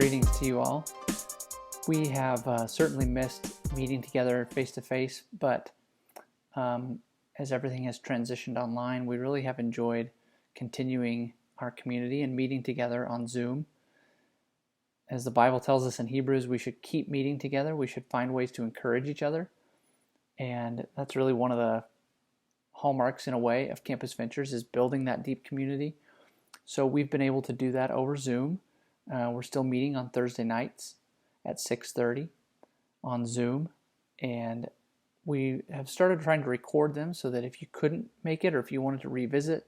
Greetings to you all. We have certainly missed meeting together face-to-face, but as everything has transitioned online, we really have enjoyed continuing our community and meeting together on Zoom. As the Bible tells us in Hebrews, we should keep meeting together. We should find ways to encourage each other. And that's really one of the hallmarks, in a way, of Campus Ventures, is building that deep community. So we've been able to do that over Zoom. We're still meeting on Thursday nights at 6:30 on Zoom. And we have started trying to record them so that if you couldn't make it or if you wanted to revisit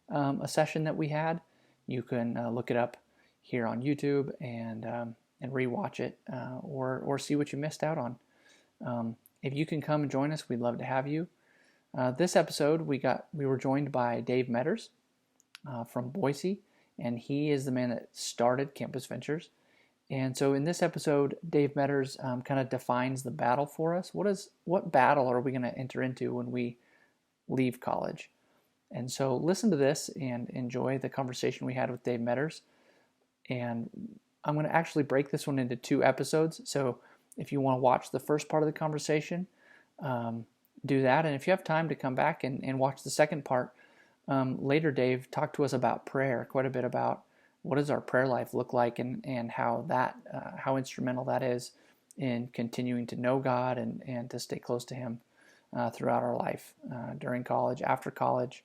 a session that we had, you can look it up here on YouTube and rewatch it or see what you missed out on. If you can come and join us, we'd love to have you. This episode, we were joined by Dave Metters from Boise, and he is the man that started Campus Ventures. And so in this episode, Dave Metters kind of defines the battle for us. What battle are we going to enter into when we leave college? And so listen to this and enjoy the conversation we had with Dave Metters. And I'm going to actually break this one into 2 episodes. So if you want to watch the first part of the conversation, do that. And if you have time to come back and watch the second part, later Dave talked to us about prayer, quite a bit about what does our prayer life look like and how instrumental that is in continuing to know God and to stay close to Him throughout our life, during college, after college.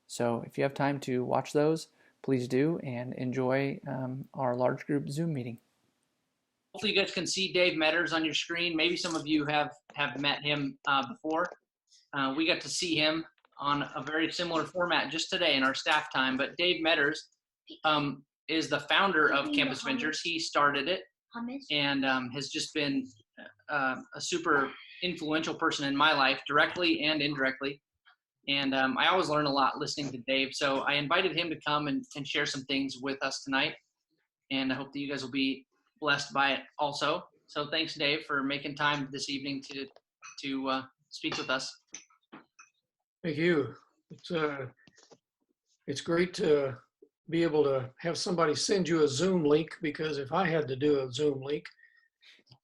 So if you have time to watch those, please do, and enjoy our large group Zoom meeting. Hopefully you guys can see Dave Metters on your screen. Maybe some of you have met him before. We got to see him on a very similar format just today in our staff time. But Dave Metters is the founder of Campus Ventures. He started it and has just been a super influential person in my life, directly and indirectly. And I always learn a lot listening to Dave. So I invited him to come and share some things with us tonight. And I hope that you guys will be blessed by it also. So thanks, Dave, for making time this evening to speak with us. Thank you. It's great to be able to have somebody send you a Zoom link, because if I had to do a Zoom link,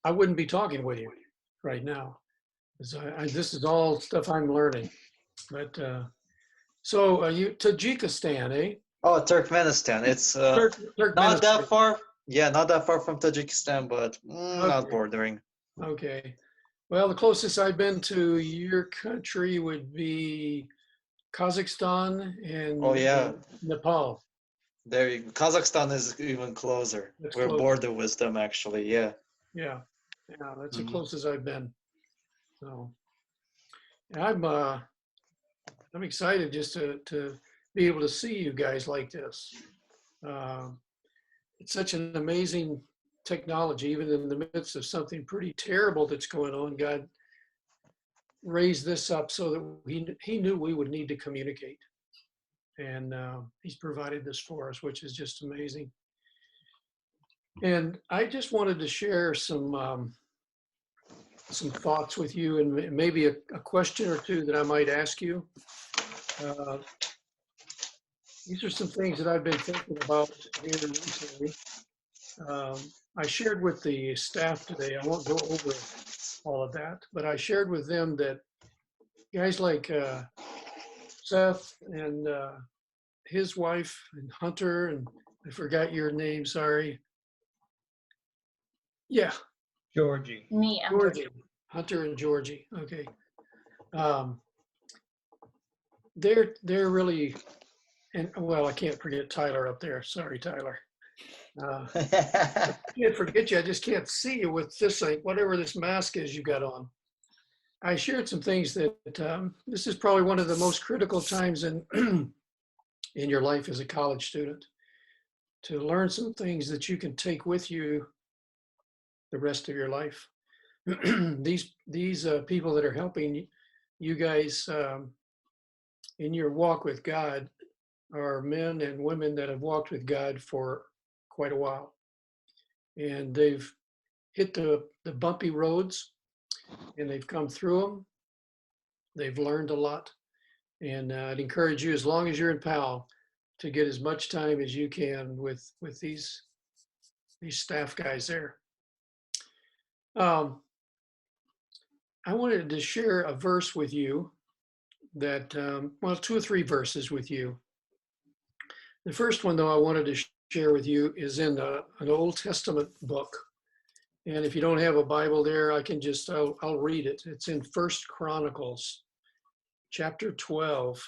I wouldn't be talking with you right now. This is all stuff I'm learning. But so you Tajikistan, eh? Oh, Turkmenistan. It's Turkmenistan. not that far. Yeah, not that far from Tajikistan, but not bordering. Okay. Well, the closest I've been to your country would be Kazakhstan and Oh yeah, Nepal. Kazakhstan is even closer. We're closer. border with them, actually. Yeah. Yeah, that's the closest I've been. So, and I'm excited just to be able to see you guys like this. It's such an amazing technology, even in the midst of something pretty terrible that's going on. God raised this up so that he knew we would need to communicate. And he's provided this for us, which is just amazing. And I just wanted to share some thoughts with you, and maybe a question or two that I might ask you. These are some things that I've been thinking about here recently. I shared with the staff today, I won't go over all of that, but I shared with them that guys like Seth and his wife and Hunter, and I forgot your name, sorry. Yeah. Georgie. Me, Georgie. Hunter and Georgie, okay. They're really, and well, I can't forget Tyler up there. Sorry, Tyler. I can't forget you. I just can't see you with this, like, whatever this mask is you got on. I shared some things that this is probably one of the most critical times in in your life as a college student, to learn some things that you can take with you the rest of your life. These people that are helping you guys in your walk with God are men and women that have walked with God for quite a while. And they've hit the bumpy roads and they've come through them. They've learned a lot. And I'd encourage you, as long as you're in PAL, to get as much time as you can with these these staff guys there. I wanted to share a verse with you that, well, 2 or 3 verses with you. The first one, though, I wanted to share with you is in an Old Testament book. And if you don't have a Bible there, I can just, I'll read it. It's in 1 Chronicles, chapter 12,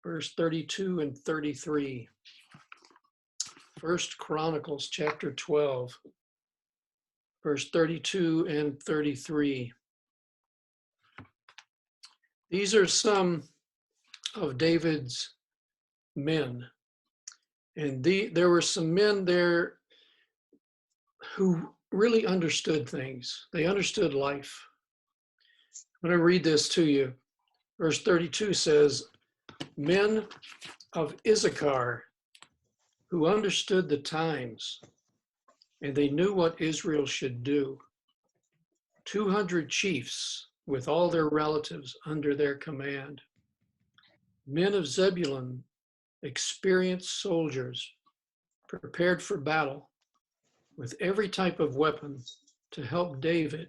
verse 32 and 33. 1 Chronicles, chapter 12, verse 32 and 33. These are some of David's men. And there were some men there who really understood things. They understood life. I'm going to read this to you. Verse 32 says, men of Issachar who understood the times, and they knew what Israel should do. 200 chiefs with all their relatives under their command. Men of Zebulun, experienced soldiers, prepared for battle, with every type of weapon to help David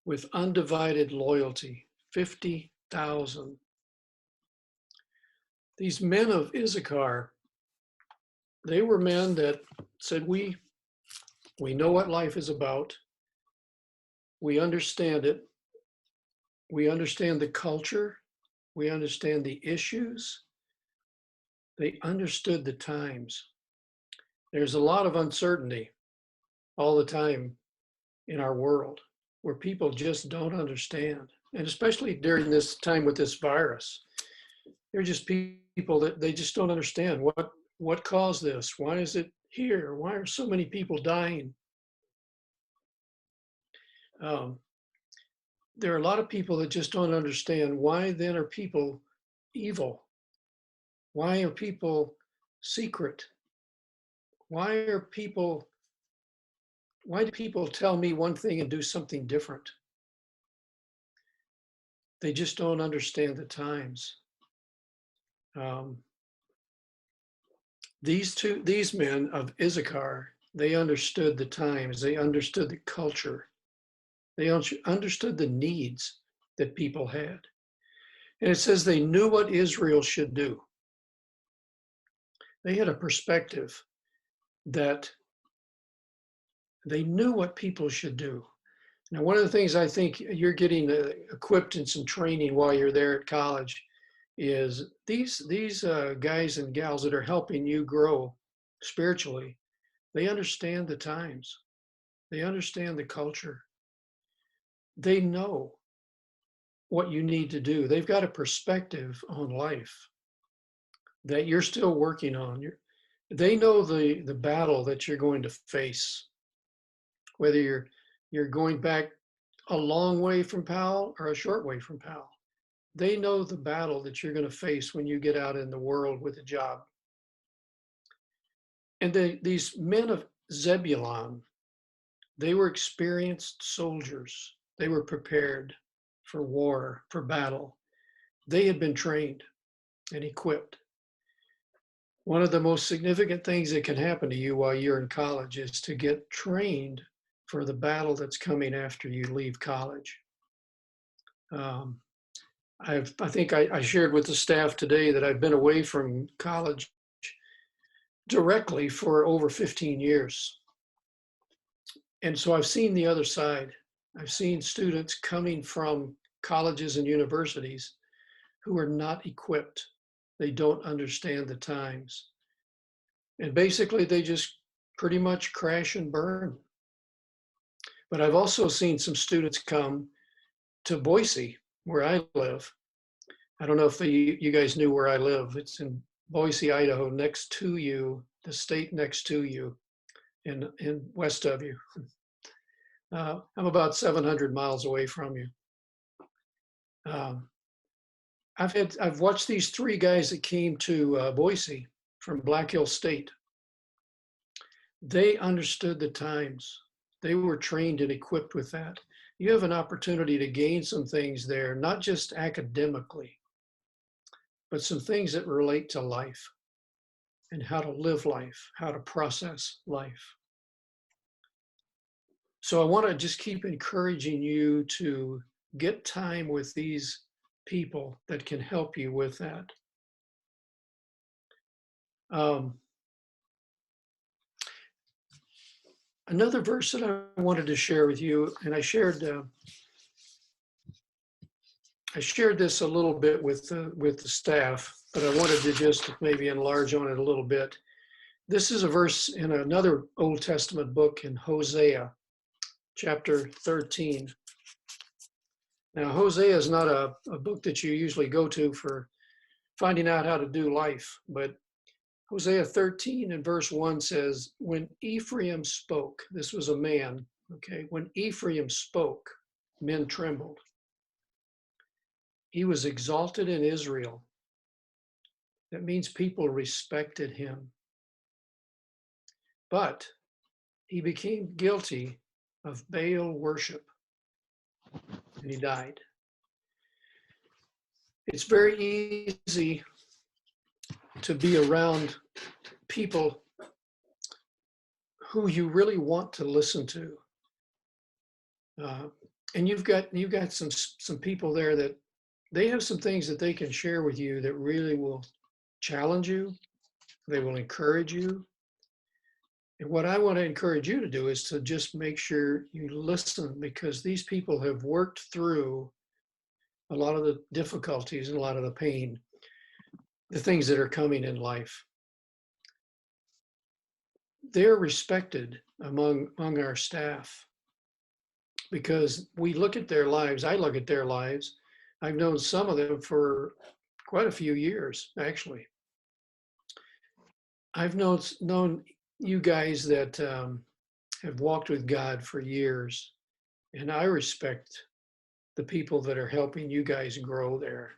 with undivided loyalty, 50,000. These men of Issachar, they were men that said, we know what life is about. We understand it. We understand the culture. We understand the issues. They understood the times. There's a lot of uncertainty all the time in our world where people just don't understand. And especially during this time with this virus, they're just people that they just don't understand what caused this. Why is it here? Why are so many people dying? There are a lot of people that just don't understand why then are people evil? Why are people secret? Why do people tell me one thing and do something different? They just don't understand the times. These men of Issachar, they understood the times. They understood the culture. They understood the needs that people had. And it says they knew what Israel should do. They had a perspective that they knew what people should do. Now, one of the things I think you're getting equipped in some training while you're there at college is these guys and gals that are helping you grow spiritually, they understand the times. They understand the culture. They know what you need to do. They've got a perspective on life that you're still working on. They know the battle that you're going to face, whether you're going back a long way from Powell or a short way from Powell. They know the battle that you're going to face when you get out in the world with a job. And these men of Zebulun, they were experienced soldiers. They were prepared for war, for battle. They had been trained and equipped. One of the most significant things that can happen to you while you're in college is to get trained for the battle that's coming after you leave college. I think I shared with the staff today that I've been away from college directly for over 15 years. And so I've seen the other side. I've seen students coming from colleges and universities who are not equipped. They don't understand the times. And basically they just pretty much crash and burn. But I've also seen some students come to Boise, where I live. I don't know if you guys knew where I live. It's in Boise, Idaho, next to you, the state next to you, in west of you. I'm about 700 miles away from you. I've watched these 3 guys that came to Boise from Black Hill State. They understood the times. They were trained and equipped with that. You have an opportunity to gain some things there, not just academically, but some things that relate to life. and how to live life, how to process life. So I want to just keep encouraging you to get time with these people that can help you with that. Another verse that I wanted to share with you, and I shared this a little bit with the staff, but I wanted to just maybe enlarge on it a little bit. This is a verse in another Old Testament book in Hosea, chapter 13. Now, Hosea is not a book that you usually go to for finding out how to do life, but Hosea 13 and verse 1 says, when Ephraim spoke, this was a man, okay, when Ephraim spoke, men trembled. He was exalted in Israel. That means people respected him. But he became guilty of Baal worship, and he died. It's very easy to be around people who you really want to listen to. And you've got some people there that they have some things that they can share with you that really will challenge you. They will encourage you. And what I want to encourage you to do is to just make sure you listen, because these people have worked through a lot of the difficulties and a lot of the pain, the things that are coming in life. They're respected among our staff because we look at their lives. I look at their lives. I've known some of them for quite a few years, actually. I've known you guys that have walked with God for years, and I respect the people that are helping you guys grow there,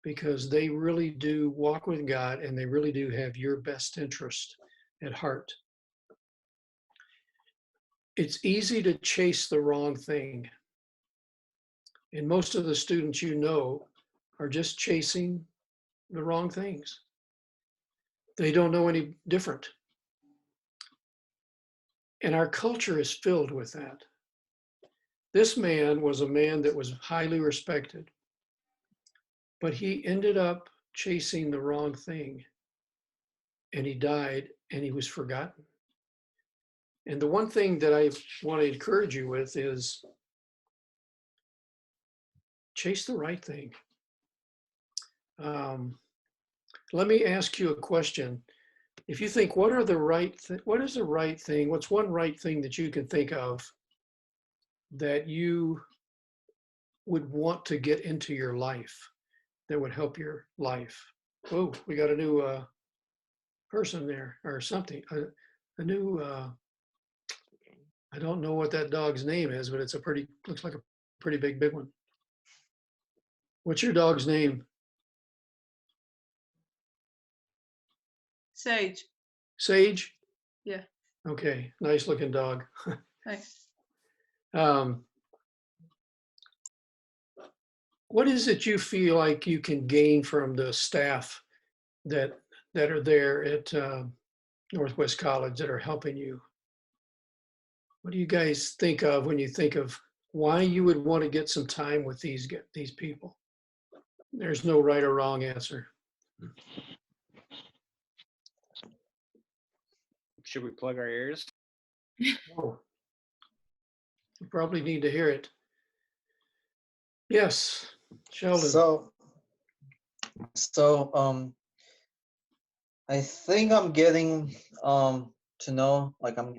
because they really do walk with God and they really do have your best interest at heart. It's easy to chase the wrong thing. And most of the students you know are just chasing the wrong things. They don't know any different. And our culture is filled with that. This man was a man that was highly respected, but he ended up chasing the wrong thing, and he died and he was forgotten. And the one thing that I want to encourage you with is chase the right thing. Let me ask you a question. If you think, what is the right thing? What's one right thing that you can think of that you would want to get into your life that would help your life? Oh, we got a new person there or something. A new, I don't know what that dog's name is, but it's looks like a pretty big one. What's your dog's name? Sage. Sage? Yeah. Okay, nice looking dog. Thanks. What is it you feel like you can gain from the staff that are there at Northwest College that are helping you? What do you guys think of when you think of why you would want to get some time with these people? There's no right or wrong answer. Should we plug our ears? Oh, you probably need to hear it. Yes, Sheldon. So I think I'm getting to know, like I'm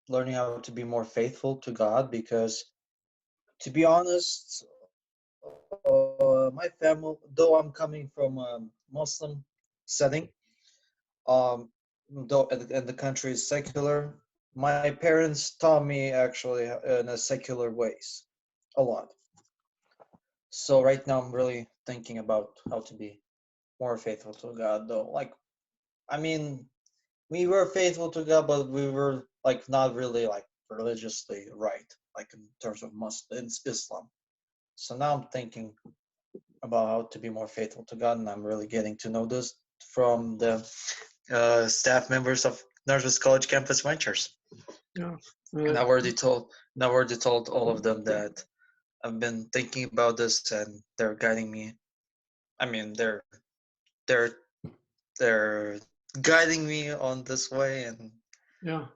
learning how to be more faithful to God, because to be honest, my family, though I'm coming from a Muslim setting, though and the country is secular, my parents taught me actually in a secular ways a lot. So right now I'm really thinking about how to be more faithful to God, though. Like, I mean, we were faithful to God, but we were like not really like religiously right, like in terms of Islam. So now I'm thinking about how to be more faithful to God, and I'm really getting to know this from the staff members of Northwest College Campus Ventures. Yeah. And I've already told all of them that I've been thinking about this, and they're guiding me. I mean, they're guiding me on this way, and Yeah.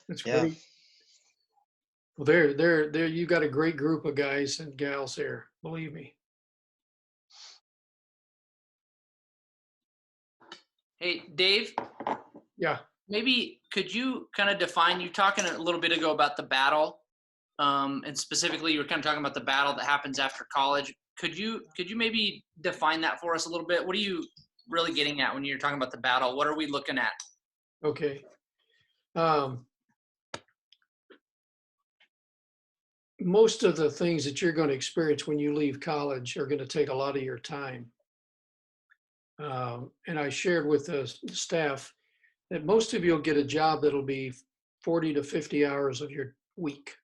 That's yeah. great. Well, there. You got a great group of guys and gals there. Believe me. Hey, Dave, Yeah. maybe could you kind of define, you talking a little bit ago about the battle, and specifically you were kind of talking about the battle that happens after college. Could you maybe define that for us a little bit? What are you really getting at when you're talking about the battle? What are we looking at? Okay. Most of the things that you're going to experience when you leave college are going to take a lot of your time. And I shared with the staff that most of you will get a job that'll be 40 to 50 hours of your week.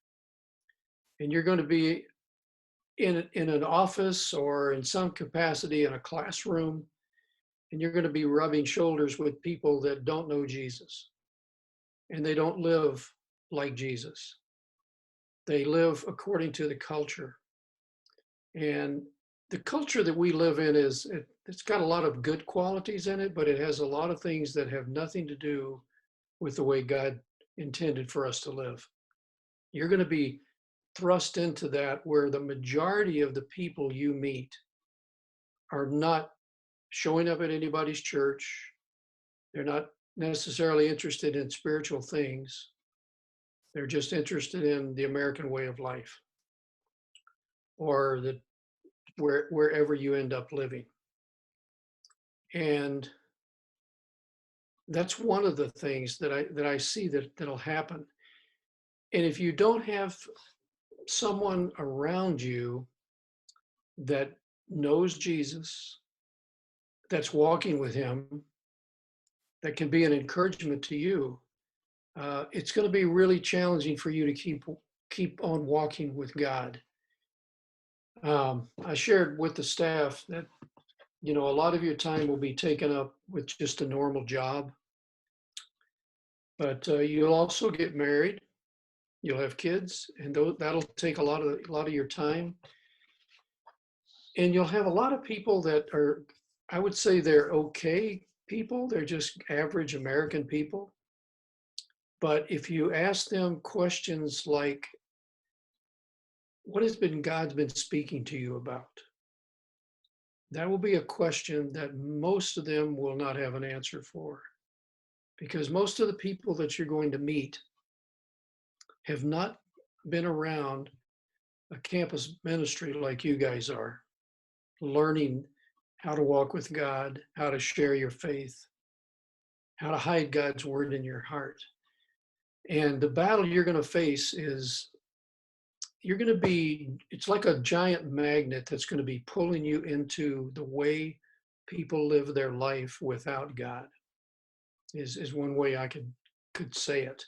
And you're going to be in an office or in some capacity in a classroom, and you're going to be rubbing shoulders with people that don't know Jesus, and they don't live like Jesus. They live according to the culture. And the culture that we live in it's got a lot of good qualities in it, but it has a lot of things that have nothing to do with the way God intended for us to live. You're going to be thrust into that where the majority of the people you meet are not showing up at anybody's church. They're not necessarily interested in spiritual things. They're just interested in the American way of life, or wherever you end up living. And that's one of the things that I see that'll happen. And if you don't have someone around you that knows Jesus, that's walking with him, that can be an encouragement to you, it's going to be really challenging for you to keep on walking with God. I shared with the staff that, a lot of your time will be taken up with just a normal job, but you'll also get married, you'll have kids, and that'll take a lot of your time. And you'll have a lot of people that are, I would say they're okay people, they're just average American people. But if you ask them questions like, what has God's been speaking to you about? That will be a question that most of them will not have an answer for, because most of the people that you're going to meet have not been around a campus ministry like you guys are, learning how to walk with God, how to share your faith, how to hide God's word in your heart. And the battle you're going to face is it's like a giant magnet that's going to be pulling you into the way people live their life without God, is one way I could say it.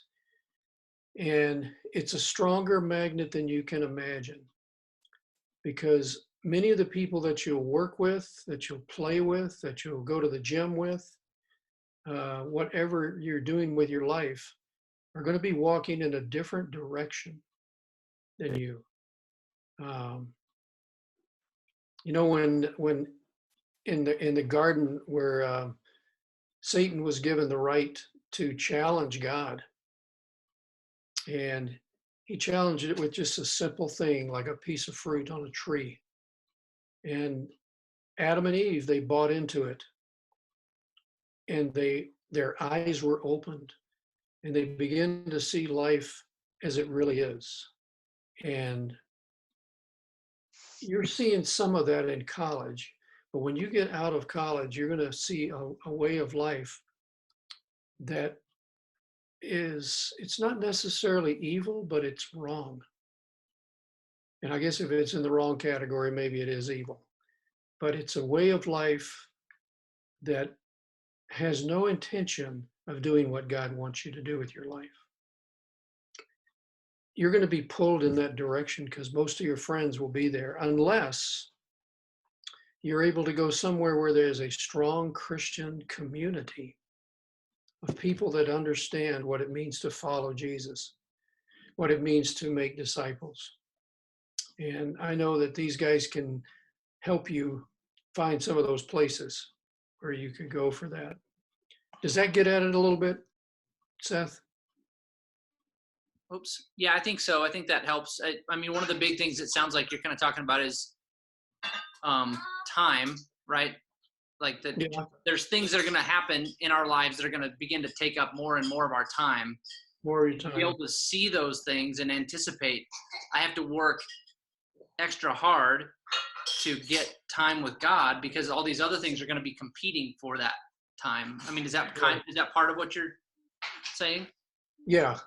And it's a stronger magnet than you can imagine, because many of the people that you'll work with, that you'll play with, that you'll go to the gym with, whatever you're doing with your life, are going to be walking in a different direction than you. When in the garden where Satan was given the right to challenge God, and he challenged it with just a simple thing like a piece of fruit on a tree. And Adam and Eve, they bought into it, and their eyes were opened, and they began to see life as it really is. And you're seeing some of that in college, but when you get out of college, you're going to see a way of life that it's not necessarily evil, but it's wrong. And I guess if it's in the wrong category, maybe it is evil. But it's a way of life that has no intention of doing what God wants you to do with your life. You're going to be pulled in that direction because most of your friends will be there, unless you're able to go somewhere where there's a strong Christian community of people that understand what it means to follow Jesus, what it means to make disciples. And I know that these guys can help you find some of those places where you could go for that. Does that get at it a little bit, Seth? Oops. Yeah, I think so. I think that helps. I mean, one of the big things it sounds like you're kind of talking about is time, right? Like that Yeah, there's things that are going to happen in our lives that are going to begin to take up more and more of our time. more of your To be time. able to see those things and anticipate, I have to work extra hard to get time with God because all these other things are going to be competing for that time. I mean, is that part of what you're saying? Yeah,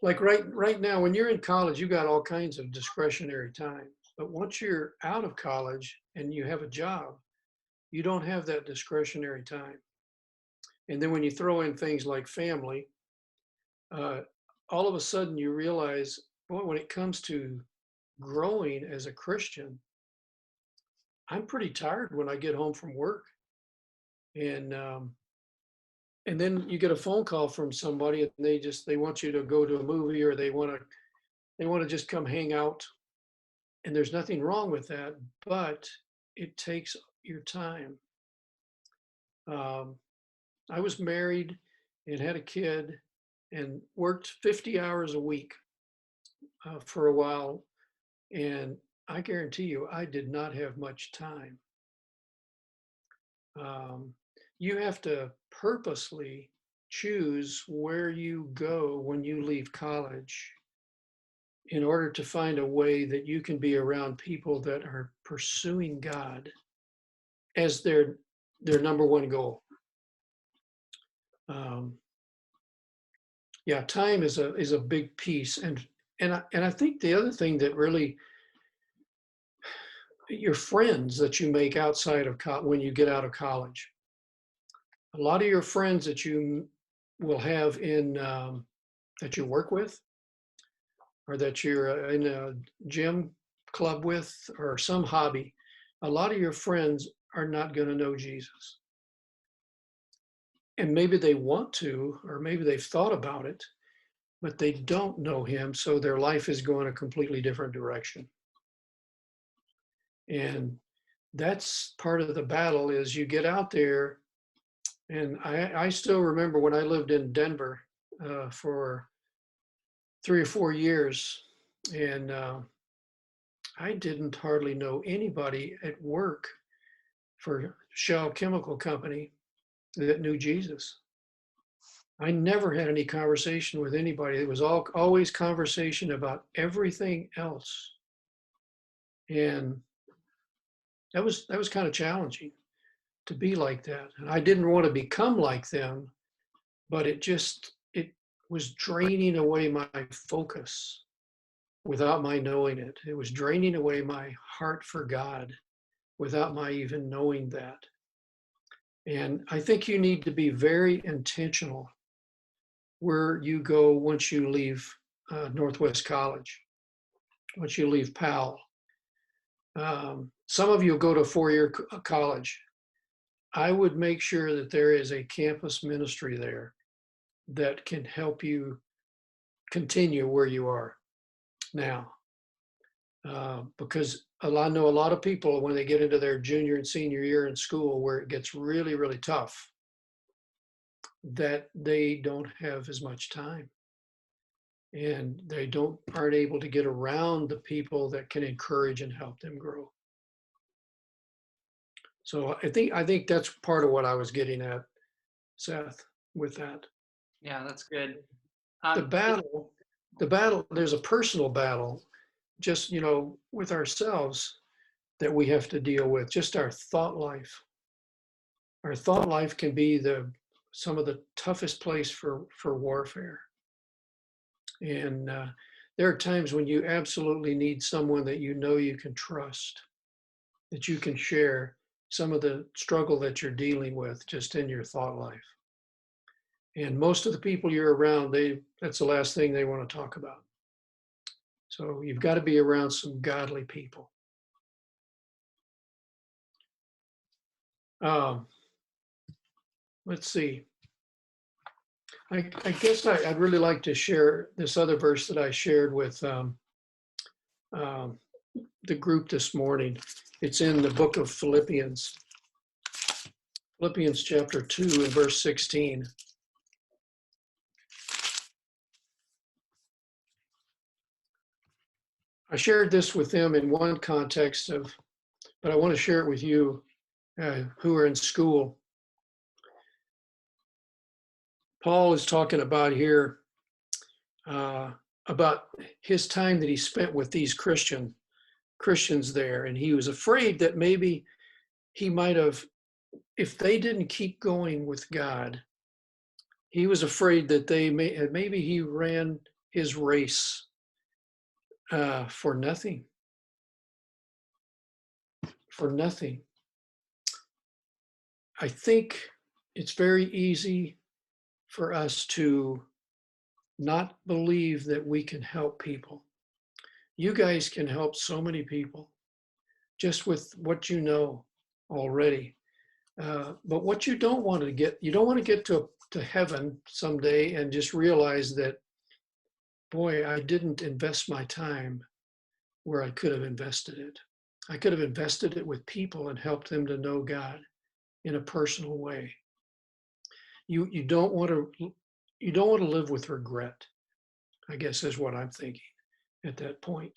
like right now, when you're in college, you got all kinds of discretionary time. But once you're out of college and you have a job, you don't have that discretionary time. And then when you throw in things like family, uh, all of a sudden you realize, boy, when it comes to growing as a Christian, I'm pretty tired when I get home from work. And and then you get a phone call from somebody and they want you to go to a movie or they want to just come hang out. And there's nothing wrong with that, but it takes your time. Um, I was married and had a kid and worked 50 hours a week for a while. And I guarantee you, I did not have much time. Um, you have to purposely choose where you go when you leave college in order to find a way that you can be around people that are pursuing God as their number one goal. Um, yeah, time is a big piece, and I think the other thing that really your friends that you make outside of when you get out of college. A lot of your friends that you will have in that you work with, or that you're in a gym club with, or some hobby. A lot of your friends are not going to know Jesus. And maybe they want to, or maybe they've thought about it, but they don't know him. So their life is going a completely different direction. And that's part of the battle is you get out there. And I still remember when I lived in Denver for 3 or 4 years, and I didn't hardly know anybody at work for Shell Chemical Company that knew Jesus. I never had any conversation with anybody. It was always conversation about everything else. And that was kind of challenging to be like that. And I didn't want to become like them, but it was draining away my focus without my knowing it. It was draining away my heart for God without my even knowing that. And I think you need to be very intentional where you go once you leave Northwest College, once you leave Powell. Some of you go to a 4-year college. I would make sure that there is a campus ministry there that can help you continue where you are now. Because I know a lot of people, when they get into their junior and senior year in school where it gets really, really tough, that they don't have as much time. And they aren't able to get around the people that can encourage and help them grow. So I think that's part of what I was getting at, Seth, with that. Yeah, that's good. The battle, there's a personal battle just, with ourselves that we have to deal with, just our thought life. Our thought life can be some of the toughest place for warfare. And there are times when you absolutely need someone that you can trust, that you can share some of the struggle that you're dealing with just in your thought life. And most of the people you're around, that's the last thing they want to talk about. So you've got to be around some godly people. Um, let's see. I guess I'd really like to share this other verse that I shared with um, the group this morning. It's in the book of Philippians. Philippians chapter 2 and verse 16. I shared this with them in one context but I want to share it with you who are in school. Paul is talking about here about his time that he spent with these Christians there, and he was afraid that maybe he might have, if they didn't keep going with God, he was afraid that maybe he ran his race for nothing. For nothing. I think it's very easy for us to not believe that we can help people. You guys can help so many people just with what you know already. But what you don't want to get, you don't want to get to heaven someday and just realize that, boy, I didn't invest my time where I could have invested it. I could have invested it with people and helped them to know God in a personal way. You don't want to live with regret, I guess is what I'm thinking at that point.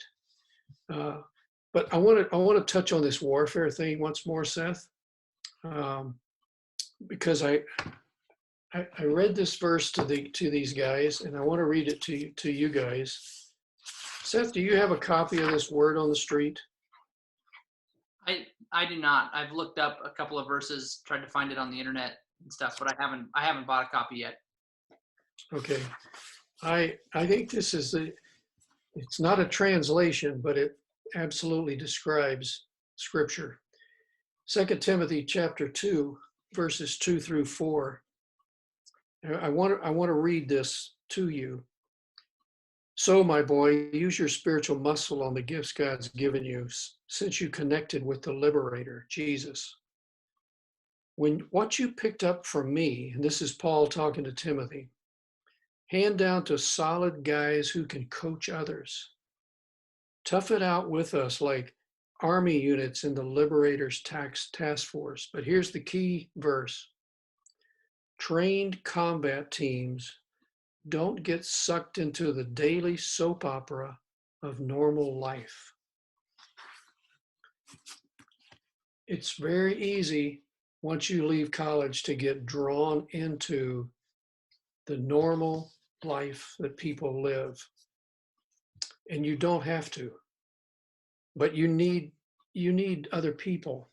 But I want to touch on this warfare thing once more, Seth, because I read this verse to these guys, and I want to read it to you guys. Seth, do you have a copy of this Word on the Street? I do not. I've looked up a couple of verses, tried to find it on the internet and stuff, but I haven't bought a copy yet. Okay. I think this is it's not a translation, but it absolutely describes Scripture. 2 Timothy chapter 2, verses 2 through 4. I want to read this to you. So, my boy, use your spiritual muscle on the gifts God's given you since you connected with the Liberator, Jesus. When what you picked up from me, and this is Paul talking to Timothy, hand down to solid guys who can coach others. Tough it out with us like army units in the Liberator's task force. But here's the key verse. Trained combat teams don't get sucked into the daily soap opera of normal life. It's very easy once you leave college to get drawn into the normal life that people live. And you don't have to, but you need other people.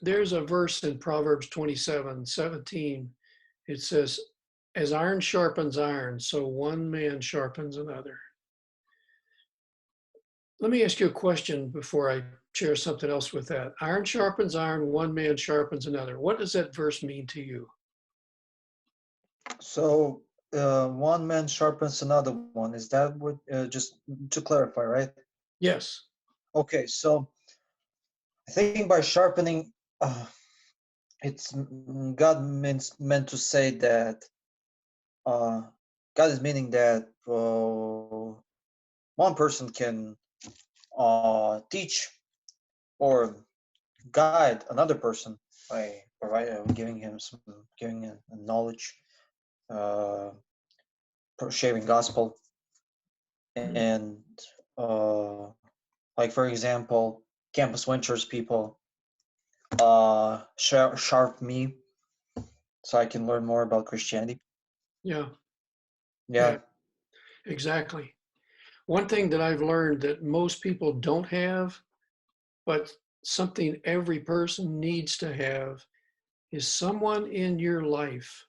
There's a verse in Proverbs 27:17. It says, as iron sharpens iron, so one man sharpens another. Let me ask you a question before I share something else with that. Iron sharpens iron, one man sharpens another. What does that verse mean to you? So one man sharpens another one. Is that what, just to clarify, right? Yes. Okay, so I think by sharpening, it's God meant to say that God is meaning that one person can teach or guide another person by giving him knowledge, sharing gospel, and like for example, Campus Ventures people sharp me so I can learn more about Christianity. Yeah. Yeah. Exactly. One thing that I've learned that most people don't have, but something every person needs to have, is someone in your life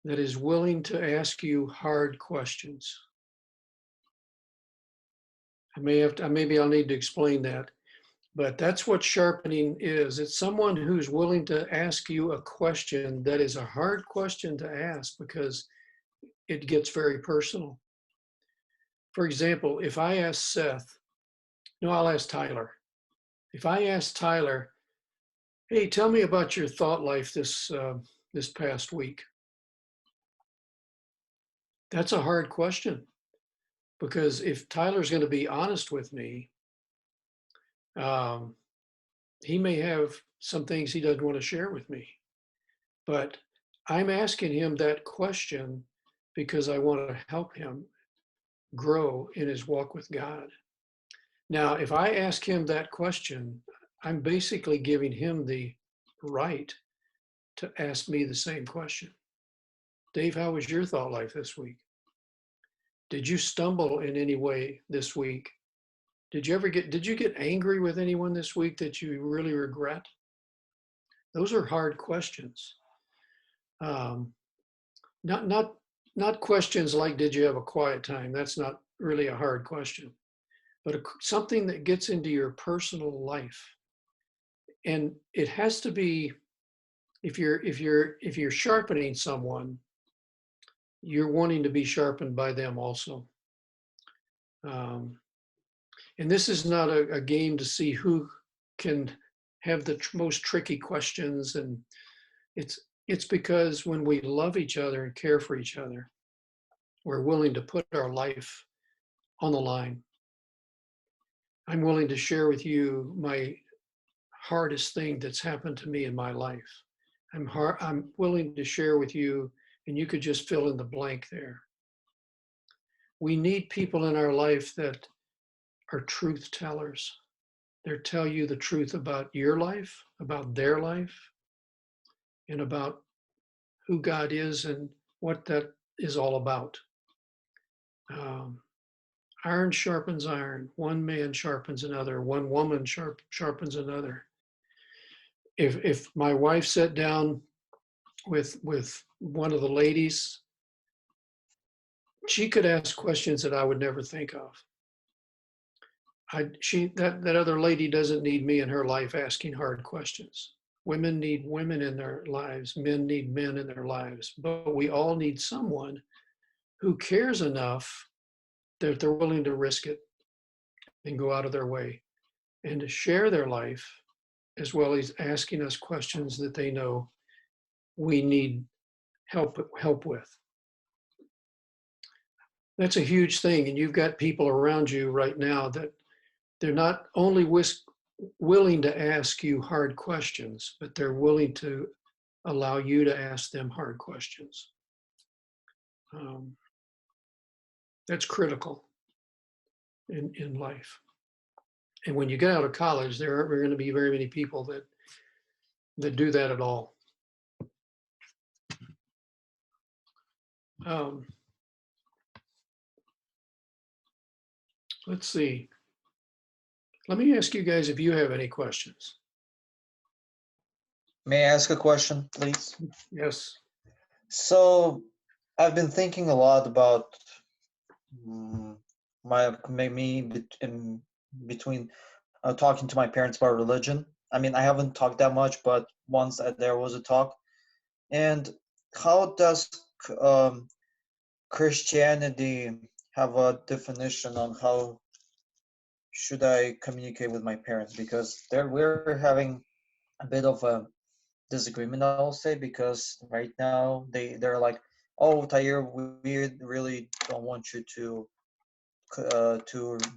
that is willing to ask you hard questions. Maybe I'll need to explain that, but that's what sharpening is. It's someone who's willing to ask you a question that is a hard question to ask because it gets very personal. For example, if I ask Seth, no, I'll ask Tyler. If I ask Tyler, Hey, tell me about your thought life this past week. That's a hard question because if Tyler's going to be honest with me, um, he may have some things he doesn't want to share with me. But I'm asking him that question because I want to help him grow in his walk with God. Now, if I ask him that question, I'm basically giving him the right to ask me the same question. Dave, how was your thought life this week? Did you stumble in any way this week? Did you get angry with anyone this week that you really regret? Those are hard questions. Um, not questions like, did you have a quiet time? That's not really a hard question, but something that gets into your personal life. And it has to be, if you're sharpening someone, you're wanting to be sharpened by them also. And this is not a game to see who can have the most tricky questions. And it's because when we love each other and care for each other, we're willing to put our life on the line. I'm willing to share with you my hardest thing that's happened to me in my life. I'm willing to share with you, and you could just fill in the blank there. We need people in our life that are truth tellers. They tell you the truth about your life, about their life, and about who God is and what that is all about. Iron sharpens iron. One man sharpens another. One woman sharpens another. If my wife sat down with one of the ladies, she could ask questions that I would never think of. That other lady doesn't need me in her life asking hard questions. Women need women in their lives. Men need men in their lives. But we all need someone who cares enough that they're willing to risk it and go out of their way and to share their life, as well as asking us questions that they know we need help with. That's a huge thing. And you've got people around you right now that they're not only willing to ask you hard questions, but they're willing to allow you to ask them hard questions. That's critical in life. And when you get out of college, there aren't going to be very many people that do that at all. Let's see. Let me ask you guys if you have any questions. May I ask a question, please? Yes. So I've been thinking a lot about between talking to my parents about religion. I mean, I haven't talked that much, but once there was a talk. And how does Christianity have a definition on how should I communicate with my parents? Because we're having a bit of a disagreement, I'll say, because right now they're like, oh, Tahir, we really don't want you to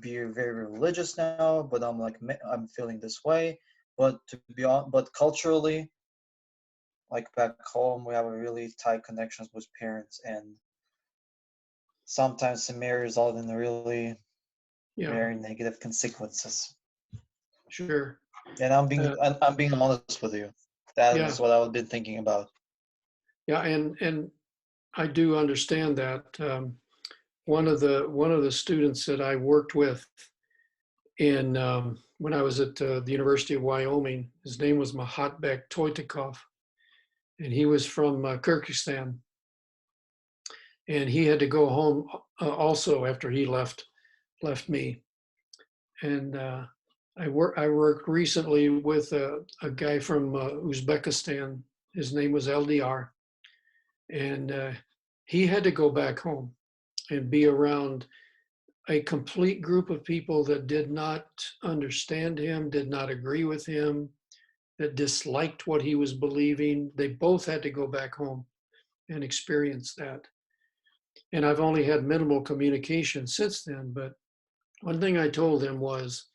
be very religious now, but I'm like, I'm feeling this way. But to be honest, but culturally, like back home, we have a really tight connections with parents, and sometimes it may result in really very negative consequences. Sure. And I'm being honest with you. That is what I've been thinking about. Yeah, and I do understand that. One of the students that I worked with in when I was at the University of Wyoming, his name was Mahatbek Toitikov, and he was from Kyrgyzstan, and he had to go home also after he left me. And I worked recently with a guy from Uzbekistan. His name was LDR, and he had to go back home and be around a complete group of people that did not understand him, did not agree with him, that disliked what he was believing. They both had to go back home and experience that. And I've only had minimal communication since then, but one thing I told them was,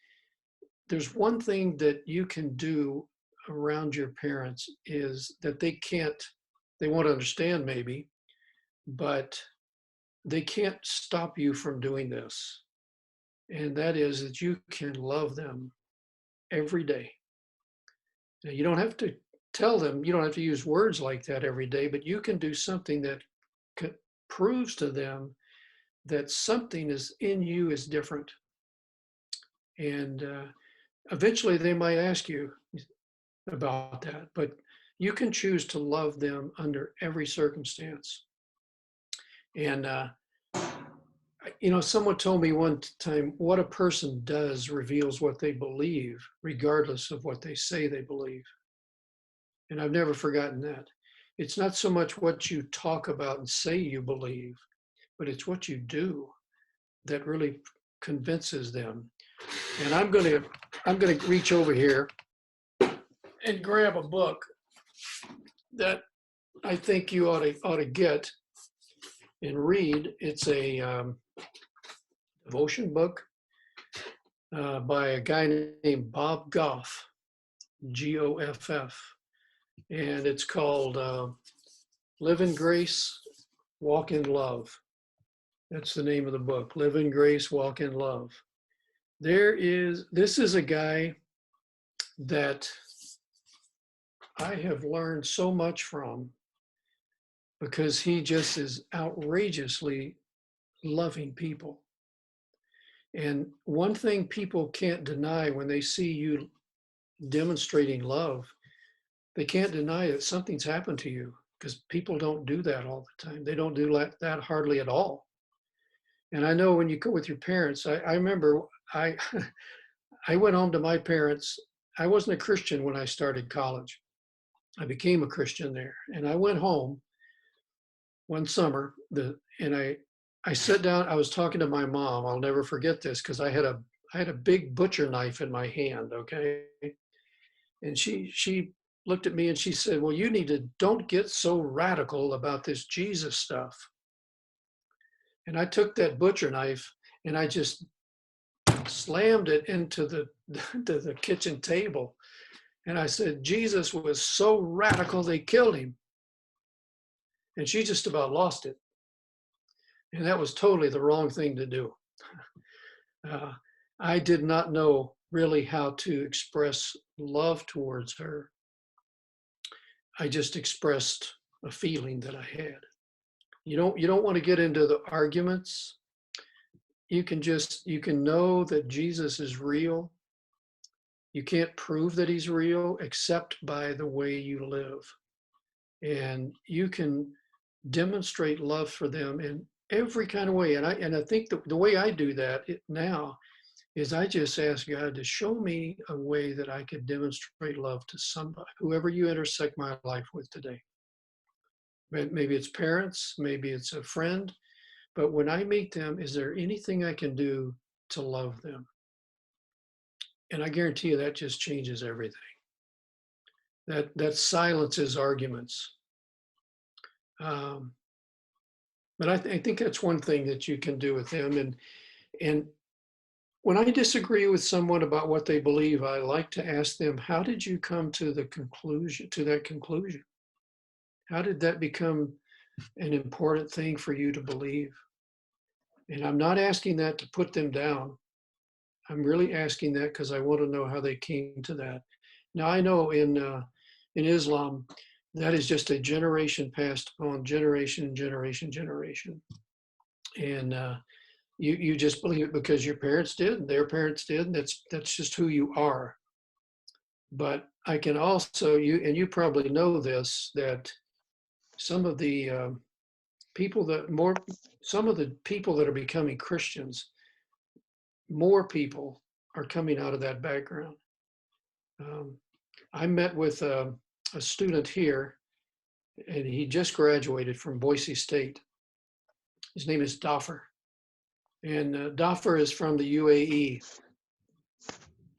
there's one thing that you can do around your parents is that they won't understand maybe, but they can't stop you from doing this. And that is that you can love them every day. Now, you don't have to tell them, you don't have to use words like that every day, but you can do something that proves to them that something is in you is different. And eventually they might ask you about that, but you can choose to love them under every circumstance. And, someone told me one time, what a person does reveals what they believe, regardless of what they say they believe. And I've never forgotten that. It's not so much what you talk about and say you believe, but it's what you do that really convinces them. And I'm going to reach over here and grab a book that I think you ought to get and read. It's a devotion book by a guy named Bob Goff, Goff, and it's called Live in Grace, Walk in Love. That's the name of the book, Live in Grace, Walk in Love. This is a guy that I have learned so much from, because he just is outrageously loving people. And one thing people can't deny when they see you demonstrating love, they can't deny that something's happened to you, because people don't do that all the time. They don't do that hardly at all. And I know when you go with your parents, I remember I went home to my parents. I wasn't a Christian when I started college. I became a Christian there. And I went home one summer, and I sat down, I was talking to my mom. I'll never forget this, because I had a big butcher knife in my hand, okay? And she looked at me and she said, well, don't get so radical about this Jesus stuff. And I took that butcher knife and I just slammed it into the kitchen table. And I said, Jesus was so radical, they killed him. And she just about lost it. And that was totally the wrong thing to do. I did not know really how to express love towards her. I just expressed a feeling that I had. You don't want to get into the arguments. You can know that Jesus is real. You can't prove that he's real except by the way you live. And you can demonstrate love for them in every kind of way. And I think the way I do that now is I just ask God to show me a way that I could demonstrate love to somebody, whoever you intersect my life with today. Maybe it's parents, maybe it's a friend, but when I meet them, is there anything I can do to love them? And I guarantee you that just changes everything. That silences arguments. But I think that's one thing that you can do with them. And when I disagree with someone about what they believe, I like to ask them, how did you come to that conclusion? How did that become an important thing for you to believe? And I'm not asking that to put them down. I'm really asking that because I want to know how they came to that. Now, I know in Islam, that is just a generation passed on generation. And you just believe it because your parents did, and their parents did, and that's just who you are. But I can also, you probably know this, that some of the people that are becoming Christians, more people are coming out of that background. I met with a student here, and he just graduated from Boise State. His name is Daffer. And Daffer is from the UAE.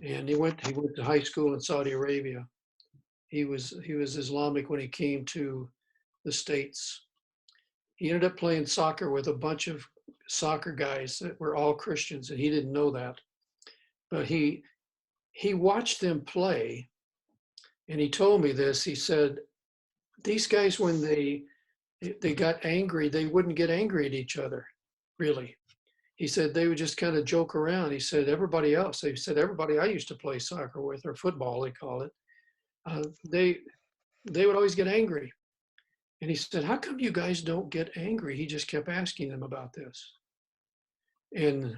And he went to high school in Saudi Arabia. He was Islamic when he came to the States. He ended up playing soccer with a bunch of soccer guys that were all Christians, and he didn't know that. But he watched them play, and he told me this. He said, these guys, when they got angry, they wouldn't get angry at each other, really. He said they would just kind of joke around. He said everybody I used to play soccer with, or football, they call it, they would always get angry. And he said, how come you guys don't get angry? He just kept asking them about this. And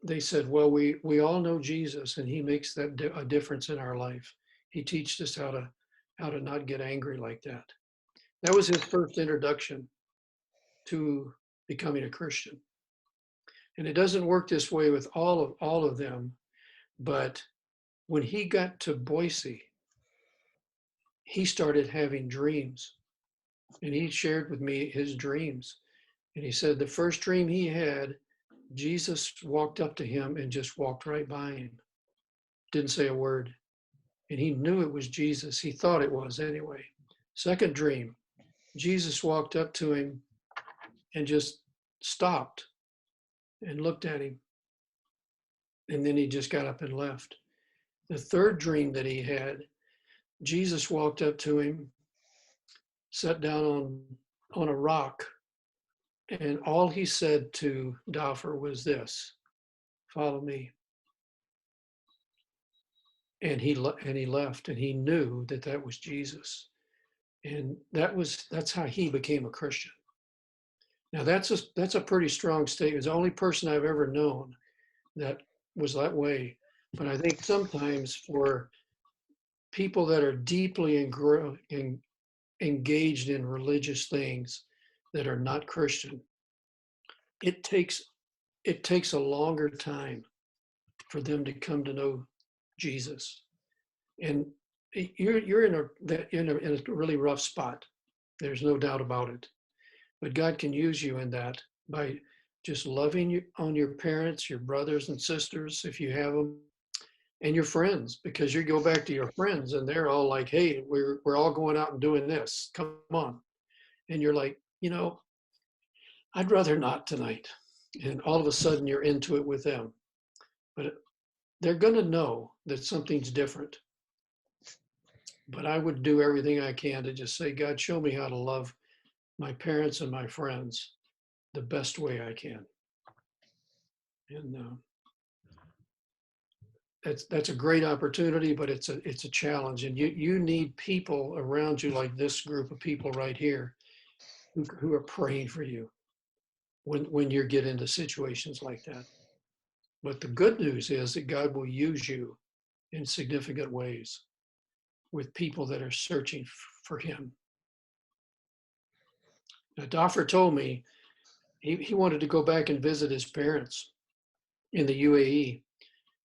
they said, well, we all know Jesus, and he makes that a difference in our life. He teaches us how to not get angry like that. That was his first introduction to becoming a Christian. And it doesn't work this way with all of them, but when he got to Boise, he started having dreams, and he shared with me his dreams. And he said the first dream he had, Jesus walked up to him and just walked right by him, didn't say a word. And he knew it was Jesus. He thought it was anyway. Second dream, Jesus walked up to him and just stopped and looked at him. And then he just got up and left. The third dream that he had, Jesus walked up to him, sat down on a rock, and all he said to Doffer was this: follow me. And he left, and he knew that that was Jesus. And that's how he became a Christian. Now that's a pretty strong statement. It's the only person I've ever known that was that way. But I think sometimes for people that are deeply engaged in religious things that are not Christian, it takes a longer time for them to come to know Jesus. And you're in a really rough spot. There's no doubt about it. But God can use you in that by just loving on your parents, your brothers and sisters, if you have them, and your friends, because you go back to your friends and they're all like, hey, we're all going out and doing this. Come on. And you're like, I'd rather not tonight. And all of a sudden you're into it with them. But they're going to know that something's different. But I would do everything I can to just say, God, show me how to love my parents and my friends the best way I can. And that's a great opportunity, but it's a challenge. And you need people around you, like this group of people right here, who are praying for you when you get into situations like that. But the good news is that God will use you in significant ways with people that are searching for him. Now, Doffer told me he wanted to go back and visit his parents in the UAE.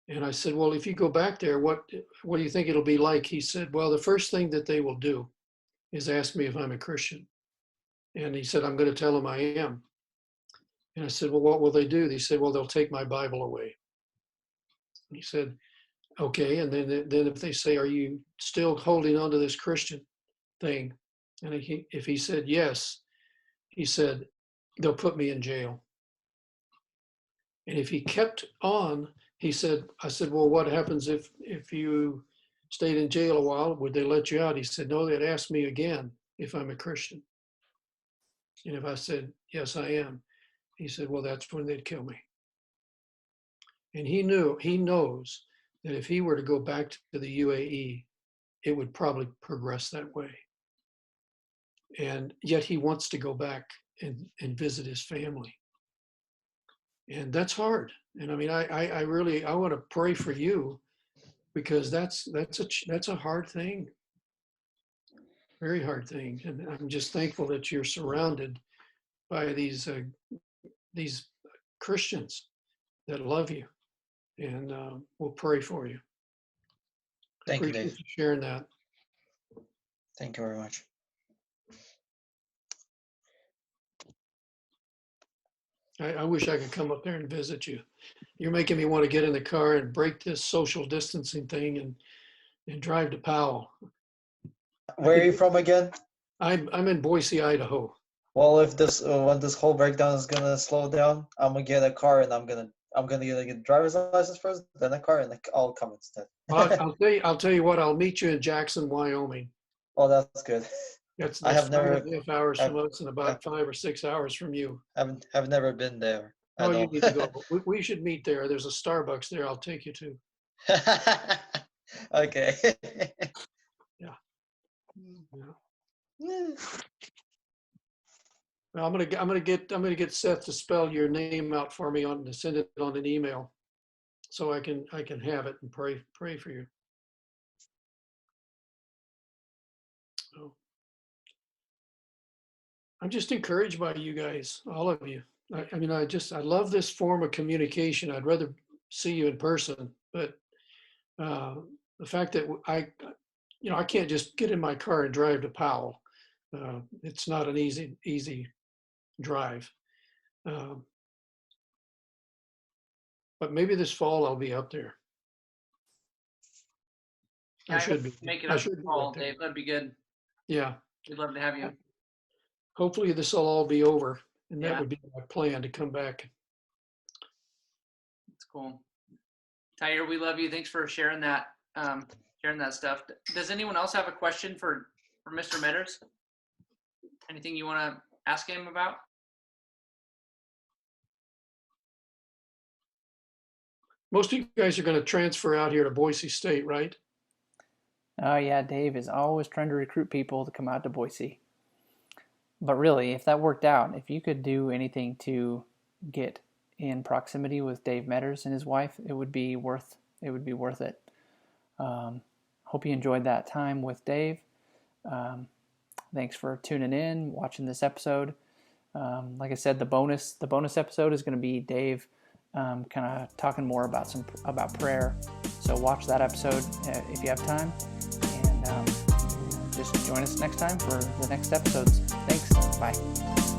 And I said, well, if you go back there, what do you think it'll be like? He said, well, the first thing that they will do is ask me if I'm a Christian. And he said, I'm going to tell them I am. And I said, well, what will they do? He said, well, they'll take my Bible away. And he said, okay. And then if they say, are you still holding on to this Christian thing? And if he said yes, he said, they'll put me in jail. And if he kept on, I said, well, what happens if you stayed in jail a while? Would they let you out? He said, no, they'd ask me again if I'm a Christian. And if I said, yes, I am, he said, well, that's when they'd kill me. And he knows that if he were to go back to the UAE, it would probably progress that way. And yet he wants to go back and visit his family. And that's hard. And I mean, I really want to pray for you, because that's a hard thing, very hard thing. And I'm just thankful that you're surrounded by these Christians that love you, and we'll pray for you. Thank you, Appreciate Dave. you sharing that. Thank you very much. I wish I could come up there and visit you. You're making me want to get in the car and break this social distancing thing and drive to Powell. Where are you from again? I'm in Boise, Idaho. Well, if this when this whole breakdown is gonna slow down, I'm gonna get a car and I'm gonna either get a driver's license first, then a car, and I'll come instead. I'll tell you what, I'll meet you in Jackson, Wyoming. Oh, that's good. That's I have 5.5 hours from I've- us and about 5 or 6 hours from you. Have never been there. Oh, at you all. need to go. We should meet there. There's a Starbucks there. I'll take you to. Okay. Yeah. Well, I'm gonna get Seth to spell your name out for me to send it on an email, so I can have it and pray for you. So, I'm just encouraged by you guys, all of you. I mean, I love this form of communication. I'd rather see you in person, but the fact that I can't just get in my car and drive to Powell. It's not an easy drive. But maybe this fall I'll be up there. I should be. Make it I up should to be Paul, up there. Dave. That'd be good. Yeah. We'd love to have you. Hopefully this will all be over, and that Yeah. would be my plan, to come back. It's cool. Tyre, we love you. Thanks for sharing that stuff. Does anyone else have a question for Mr. Metters? Anything you want to ask him about? Most of you guys are going to transfer out here to Boise State, right? Oh yeah, Dave is always trying to recruit people to come out to Boise. But really, if that worked out, if you could do anything to get in proximity with Dave Metters and his wife, it would be worth it. Hope you enjoyed that time with Dave. Thanks for tuning in, watching this episode. Like I said, the bonus episode is going to be Dave kind of talking more about prayer. So watch that episode if you have time, and just join us next time for the next episodes. Thanks. Bye.